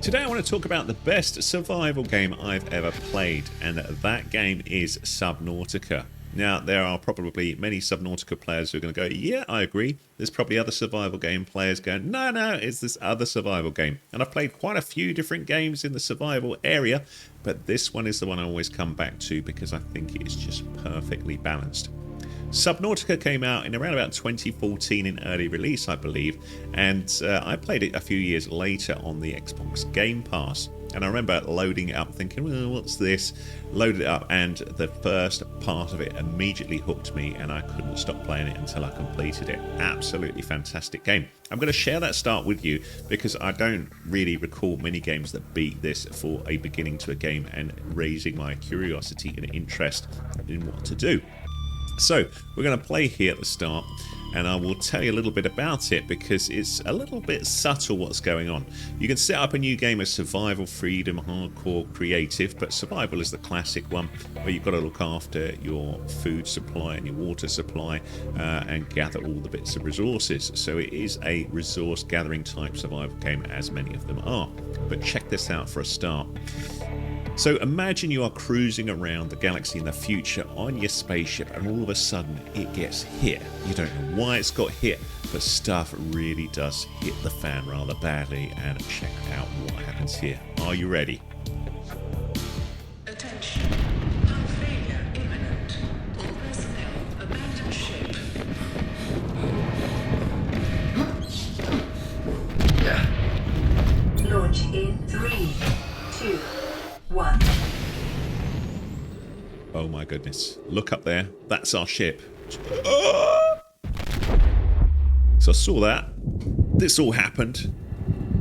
Today I want to talk about the best survival game I've ever played, and that game is Subnautica. Now, there are probably many Subnautica players who are going to go, yeah, I agree. There's probably other survival game players going, no, it's this other survival game. And I've played quite a few different games in the survival area, but this one is the one I always come back to because I think it is just perfectly balanced. Subnautica came out in around about 2014 in early release, I believe, and I played it a few years later on the Xbox Game Pass. And I remember loading it up thinking, well, what's this? Loaded it up, and the first part of it immediately hooked me, and I couldn't stop playing it until I completed it. Absolutely fantastic game. I'm going to share that start with you because I don't really recall many games that beat this for a beginning to a game and raising my curiosity and interest in what to do. So we're going to play here at the start, and I will tell you a little bit about it because it's a little bit subtle what's going on. You can set up a new game as survival, freedom, hardcore, creative, but survival is the classic one where you've got to look after your food supply and your water supply and gather all the bits of resources. So it is a resource gathering type survival game, as many of them are. But check this out for a start. So imagine you are cruising around the galaxy in the future on your spaceship, and all of a sudden it gets hit. You don't know why it's got hit, but stuff really does hit the fan rather badly, and check out what happens here. Are you ready? Attention. Hull failure imminent. All personnel abandon ship. Launch in 3, 2, 1. Oh my goodness. Look up there. That's our ship. So I saw that. This all happened.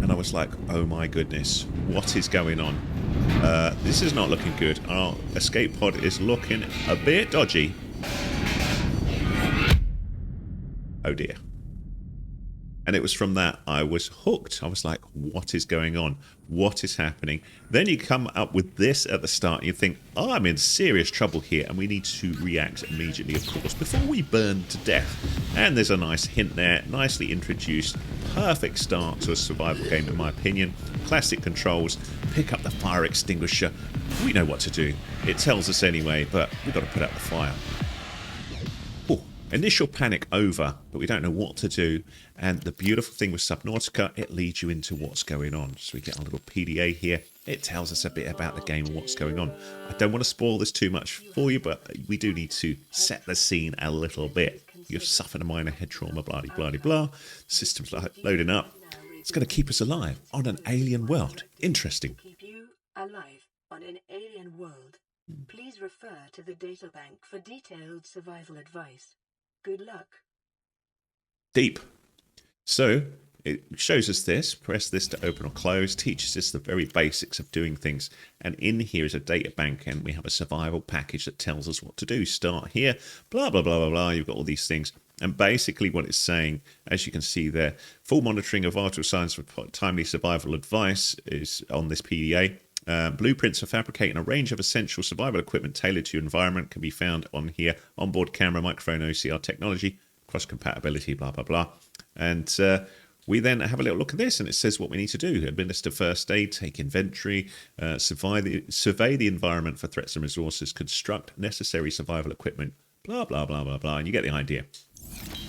And I was like, oh my goodness. What is going on? This is not looking good. Our escape pod is looking a bit dodgy. Oh dear. And it was from that I was hooked. I was like, what is going on? What is happening? Then you come up with this at the start and you think, oh, I'm in serious trouble here and we need to react immediately, of course, before we burn to death. And there's a nice hint there, nicely introduced. Perfect start to a survival game, in my opinion. Classic controls, pick up the fire extinguisher. We know what to do. It tells us anyway, but we've got to put out the fire. Initial panic over, but we don't know what to do. And the beautiful thing with Subnautica, it leads you into what's going on. So we get a little PDA here. It tells us a bit about the game and what's going on. I don't want to spoil this too much for you, but we do need to set the scene a little bit. You've suffered a minor head trauma, blah, blah, blah, blah. System's loading up. It's going to keep us alive on an alien world. Interesting. Keep you alive on an alien world. Please refer to the databank for detailed survival advice. Good luck. Deep. So it shows us this. Press this to open or close. Teaches us the very basics of doing things. And in here is a data bank, and we have a survival package that tells us what to do. Start here. Blah, blah, blah, blah, blah. You've got all these things. And basically what it's saying, as you can see there, full monitoring of vital signs for timely survival advice is on this PDA. Blueprints for fabricating a range of essential survival equipment tailored to your environment can be found on here. Onboard camera, microphone, OCR technology, cross-compatibility, blah, blah, blah. And we then have a little look at this, and it says what we need to do. Administer first aid, take inventory, survey the environment for threats and resources, construct necessary survival equipment, blah, blah, blah, blah, blah. And you get the idea.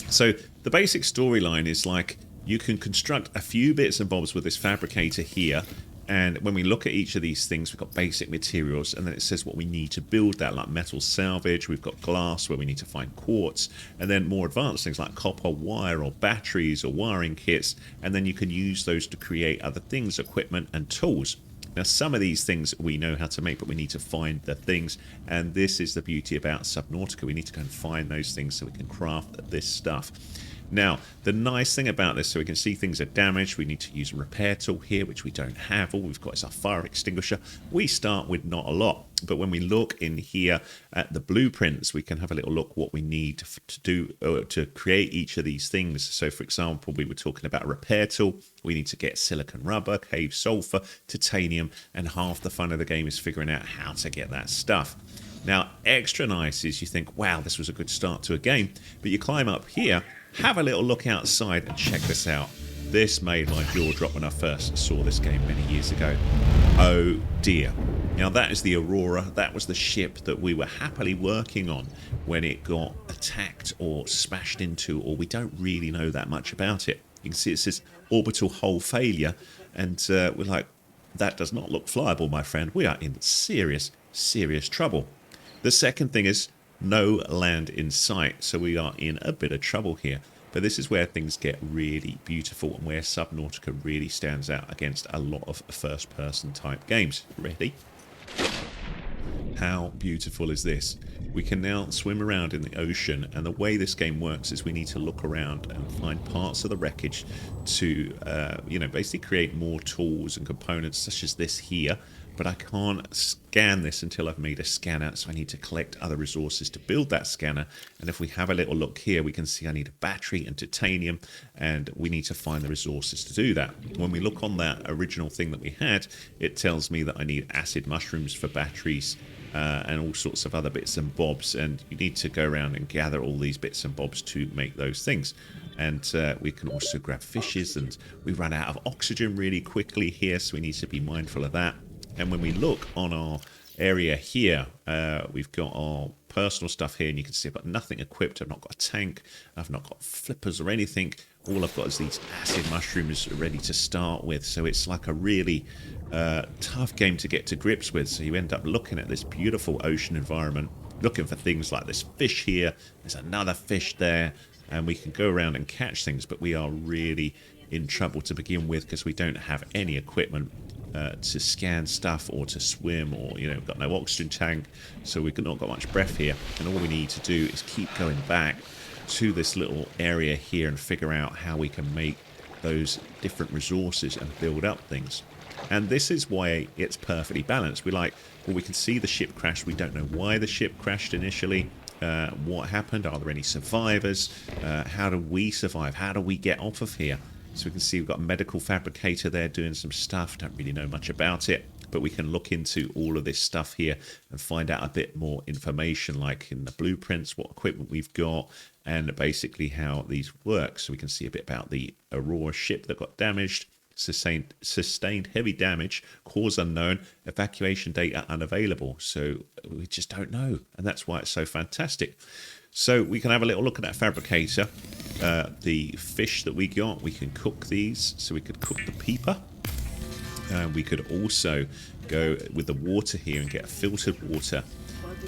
So the basic storyline is like you can construct a few bits and bobs with this fabricator here. And when we look at each of these things, we've got basic materials, and then it says what we need to build that, like metal salvage. We've got glass where we need to find quartz, and then more advanced things like copper wire or batteries or wiring kits. And then you can use those to create other things, equipment and tools. Now, some of these things we know how to make, but we need to find the things. And this is the beauty about Subnautica. We need to go and find those things so we can craft this stuff. Now, the nice thing about this, so we can see things are damaged, we need to use a repair tool here, which we don't have. All we've got is our fire extinguisher. We start with not a lot, but when we look in here at the blueprints, we can have a little look what we need to do to create each of these things. So, for example, we were talking about a repair tool. We need to get silicon rubber, cave sulfur, titanium, and half the fun of the game is figuring out how to get that stuff. Now, extra nice is you think, wow, this was a good start to a game, but you climb up here, have a little look outside and check this out. This made my jaw drop when I first saw this game many years ago. Oh dear. Now that is the Aurora. That was the ship that we were happily working on when it got attacked or smashed into, or we don't really know that much about it. You can see it says orbital hull failure, and we're like, that does not look flyable, my friend. We are in serious, serious trouble. The second thing is no land in sight, so we are in a bit of trouble here. But this is where things get really beautiful and where Subnautica really stands out against a lot of first-person type games. Ready? How beautiful is this? We can now swim around in the ocean, and the way this game works is we need to look around and find parts of the wreckage to, basically create more tools and components such as this here. But I can't scan this until I've made a scanner, so I need to collect other resources to build that scanner. And if we have a little look here, we can see I need a battery and titanium, and we need to find the resources to do that. When we look on that original thing that we had, it tells me that I need acid mushrooms for batteries, and all sorts of other bits and bobs, and you need to go around and gather all these bits and bobs to make those things. And we can also grab fishes, and we run out of oxygen really quickly here, so we need to be mindful of that. And when we look on our area here, we've got our personal stuff here, and you can see I've got nothing equipped. I've not got a tank, I've not got flippers or anything. All I've got is these acid mushrooms ready to start with, so it's like a really tough game to get to grips with. So you end up looking at this beautiful ocean environment, looking for things like this fish here, there's another fish there, and we can go around and catch things, but we are really in trouble to begin with because we don't have any equipment to scan stuff or to swim, or we've got no oxygen tank, so we've not got much breath here. And all we need to do is keep going back to this little area here and figure out how we can make those different resources and build up things. And this is why it's perfectly balanced. We can see the ship crash. We don't know why the ship crashed initially. What happened? Are there any survivors? How do we survive? How do we get off of here? So we can see we've got a medical fabricator there doing some stuff. Don't really know much about it, but we can look into all of this stuff here and find out a bit more information, like in the blueprints, what equipment we've got, and basically how these work. So we can see a bit about the Aurora ship that got damaged, sustained heavy damage, cause unknown, evacuation data unavailable. So we just don't know, and that's why it's so fantastic. So we can have a little look at that fabricator. The fish that we got, we can cook these. So we could cook the peeper. We could also go with the water here and get filtered water.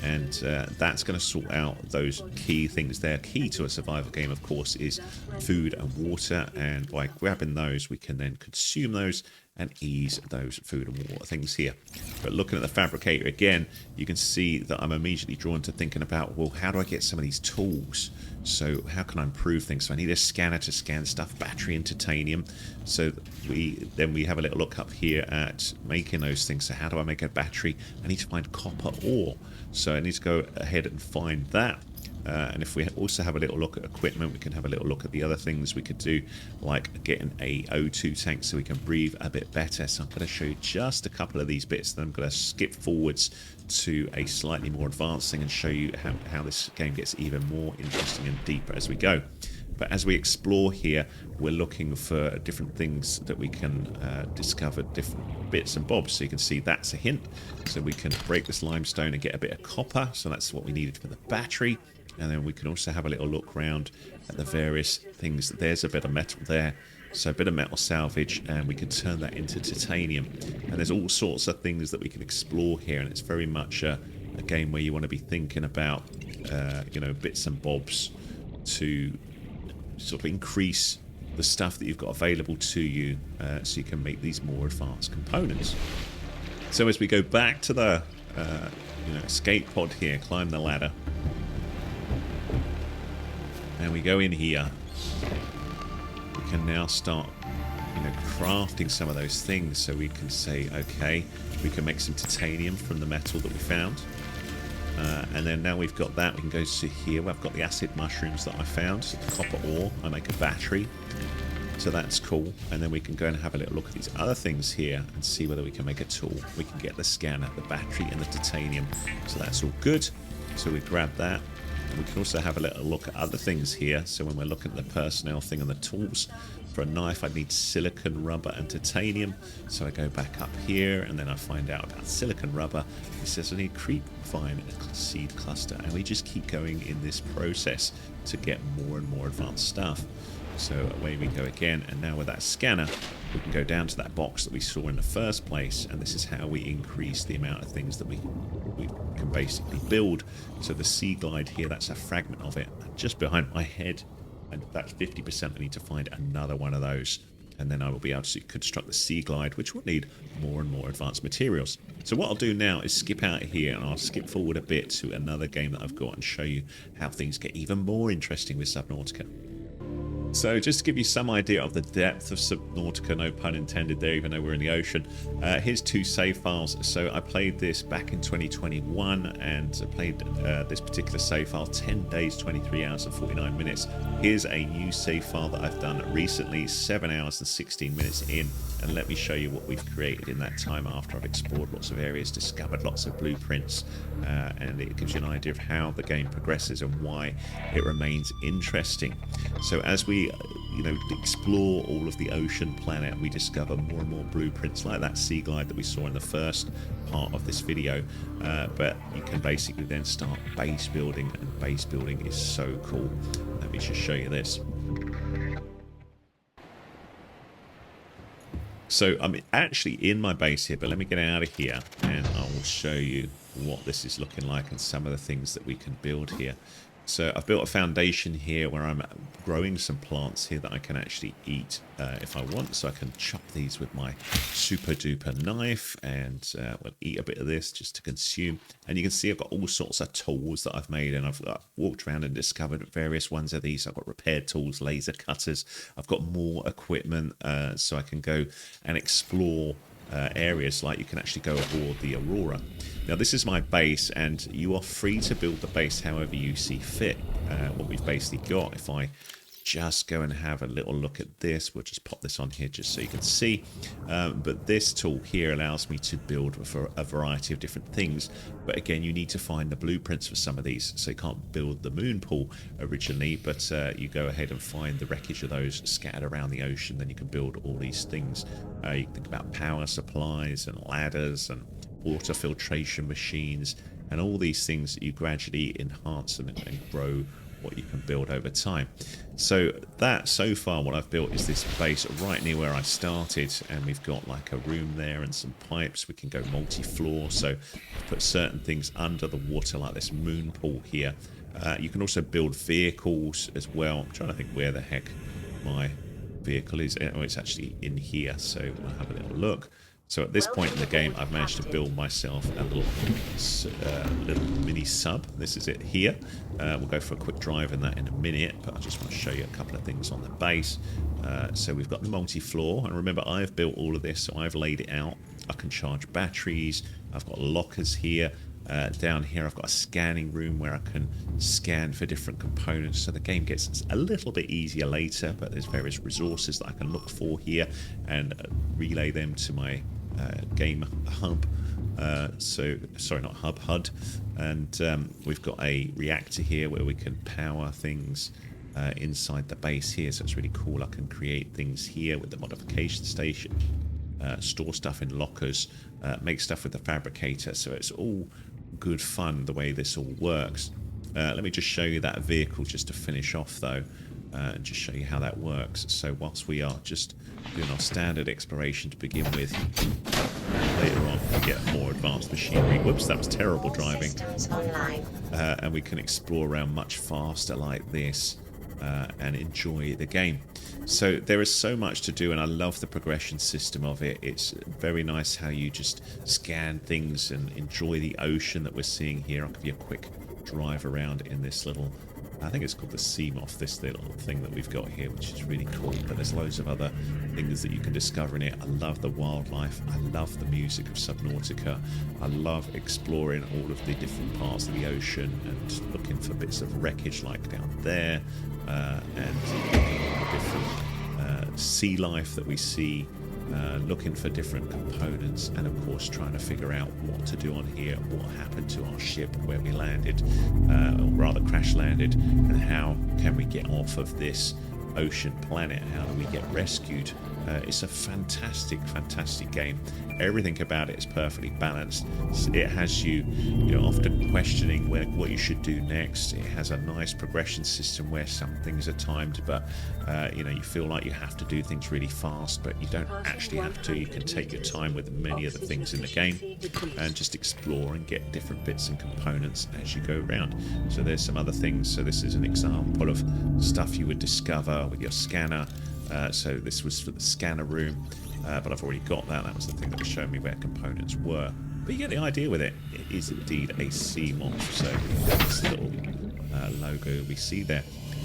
And that's going to sort out those key things there. Key to a survival game, of course, is food and water. And by grabbing those, we can then consume those and ease those food and water things here. But looking at the fabricator again, you can see that I'm immediately drawn to thinking about, well, how do I get some of these tools? So how can I improve things? So I need a scanner to scan stuff, battery and titanium. So we have a little look up here at making those things. So how do I make a battery? I need to find copper ore. So I need to go ahead and find that. And if we also have a little look at equipment, we can have a little look at the other things we could do, like getting a O2 tank so we can breathe a bit better. So I'm going to show you just a couple of these bits, then I'm going to skip forwards to a slightly more advanced thing and show you how this game gets even more interesting and deeper as we go. But as we explore here, we're looking for different things that we can discover, different bits and bobs. So you can see that's a hint. So we can break this limestone and get a bit of copper. So that's what we needed for the battery. And then we can also have a little look around at the various things. There's a bit of metal there. So a bit of metal salvage, and we can turn that into titanium. And there's all sorts of things that we can explore here. And it's very much a game where you want to be thinking about, bits and bobs to sort of increase the stuff that you've got available to you, so you can make these more advanced components. So as we go back to the escape pod here, climb the ladder, and we go in here, we can now start crafting some of those things. So we can say, okay, we can make some titanium from the metal that we found. And then now we've got that, we can go to here. I've got the acid mushrooms that I found, so the copper ore. I make a battery, so that's cool. And then we can go and have a little look at these other things here and see whether we can make a tool. We can get the scanner, the battery, and the titanium. So that's all good. So we grab that. And we can also have a little look at other things here. So when we're looking at the personnel thing and the tools, For a knife, I need silicon, rubber, and titanium. So I go back up here, and then I find out about silicon rubber. It says I need creep vine seed cluster, and we just keep going in this process to get more and more advanced stuff. So away we go again, and now with that scanner, we can go down to that box that we saw in the first place, and this is how we increase the amount of things that we can basically build. So the sea glide here, that's a fragment of it, just behind my head, and that's 50%. I need to find another one of those, and then I will be able to construct the sea glide, which will need more and more advanced materials. So what I'll do now is skip out of here, and I'll skip forward a bit to another game that I've got and show you how things get even more interesting with Subnautica. So just to give you some idea of the depth of Subnautica, no pun intended there, even though we're in the ocean, here's 2 save files. So I played this back in 2021, and I played this particular save file 10 days, 23 hours and 49 minutes. Here's a new save file that I've done recently, 7 hours and 16 minutes in, and let me show you what we've created in that time after I've explored lots of areas, discovered lots of blueprints, and it gives you an idea of how the game progresses and why it remains interesting. So as we explore all of the ocean planet, we discover more and more blueprints like that sea glide that we saw in the first part of this video, but you can basically then start base building, and base building is so cool. Let me just show you this. So I'm actually in my base here, but let me get out of here and I will show you what this is looking like and some of the things that we can build here. So I've built a foundation here where I'm growing some plants here that I can actually eat if I want. So I can chop these with my super duper knife, and we'll eat a bit of this just to consume. And you can see I've got all sorts of tools that I've made, and I've walked around and discovered various ones of these. I've got repair tools, laser cutters. I've got more equipment so I can go and explore areas, like you can actually go aboard the Aurora. Now this is my base, and you are free to build the base however you see fit. What we've basically got, if I just go and have a little look at this, we'll just pop this on here just so you can see, but this tool here allows me to build for a variety of different things. But again, you need to find the blueprints for some of these, so you can't build the moon pool originally, but you go ahead and find the wreckage of those scattered around the ocean, then you can build all these things. You can think about power supplies and ladders and water filtration machines, and all these things that you gradually enhance and grow what you can build over time. So far what I've built is this base right near where I started, and we've got like a room there and some pipes. We can go multi-floor, so put certain things under the water like this moon pool here. You can also build vehicles as well. I'm trying to think where the heck my vehicle is. Oh, it's actually in here, so we'll have a little look. So at this point in the game, I've managed to build myself a little mini sub. This is it here. We'll go for a quick drive in that in a minute, but I just want to show you a couple of things on the base. So we've got the multi-floor, and remember, I've built all of this, so I've laid it out. I can charge batteries. I've got lockers here. Down here, I've got a scanning room where I can scan for different components. So the game gets a little bit easier later, but there's various resources that I can look for here and relay them to my game hub. Sorry, not hub, HUD. And we've got a reactor here where we can power things inside the base here. So it's really cool. I can create things here with the modification station, store stuff in lockers, make stuff with the fabricator. So it's all good fun the way this all works. Let me just show you that vehicle just to finish off though, and just show you how that works. So whilst we are just doing our standard exploration to begin with, later on we get more advanced machinery. Whoops, that was terrible driving. And we can explore around much faster like this and enjoy the game. So there is so much to do, and I love the progression system of it. It's very nice how you just scan things and enjoy the ocean that we're seeing here. I'll give you a quick drive around in this little, I think it's called the Seamoth, this little thing that we've got here, which is really cool. But there's loads of other things that you can discover in it. I love the wildlife. I love the music of Subnautica. I love exploring all of the different parts of the ocean and looking for bits of wreckage like down there, and the different sea life that we see, looking for different components, and of course trying to figure out what to do on here, what happened to our ship where we landed, or rather crash landed, and how can we get off of this ocean planet? How do we get rescued? It's a fantastic, fantastic game. Everything about it is perfectly balanced. It has you, often questioning what you should do next. It has a nice progression system where some things are timed, but you feel like you have to do things really fast, but you don't actually have to. You can take your time with many of the things in the game and just explore and get different bits and components as you go around. So there's some other things. So this is an example of stuff you would discover with your scanner. So this was for the scanner room, but I've already got that. That was the thing that was showing me where components were. But you get the idea with it. It is indeed a sea monster. So this little logo we see there.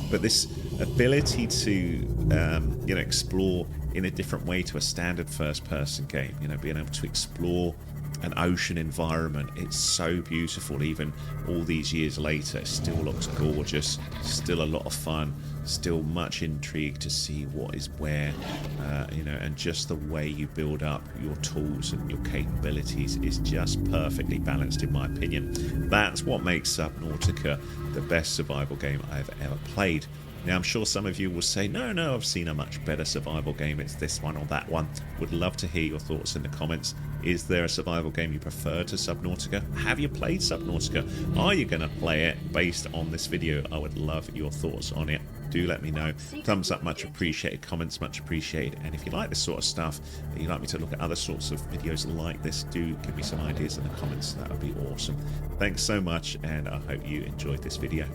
But this ability to explore in a different way to a standard first-person game, being able to explore an ocean environment, it's so beautiful. Even all these years later, it still looks gorgeous, still a lot of fun, still much intrigue to see what is where, and just the way you build up your tools and your capabilities is just perfectly balanced, in my opinion. That's what makes Subnautica the best survival game I've ever played. Now, I'm sure some of you will say, no, I've seen a much better survival game. It's this one or that one. Would love to hear your thoughts in the comments. Is there a survival game you prefer to Subnautica? Have you played Subnautica? Are you going to play it based on this video? I would love your thoughts on it. Do let me know. Thumbs up, much appreciated. Comments, much appreciated. And if you like this sort of stuff, and you'd like me to look at other sorts of videos like this, do give me some ideas in the comments. That would be awesome. Thanks so much, and I hope you enjoyed this video.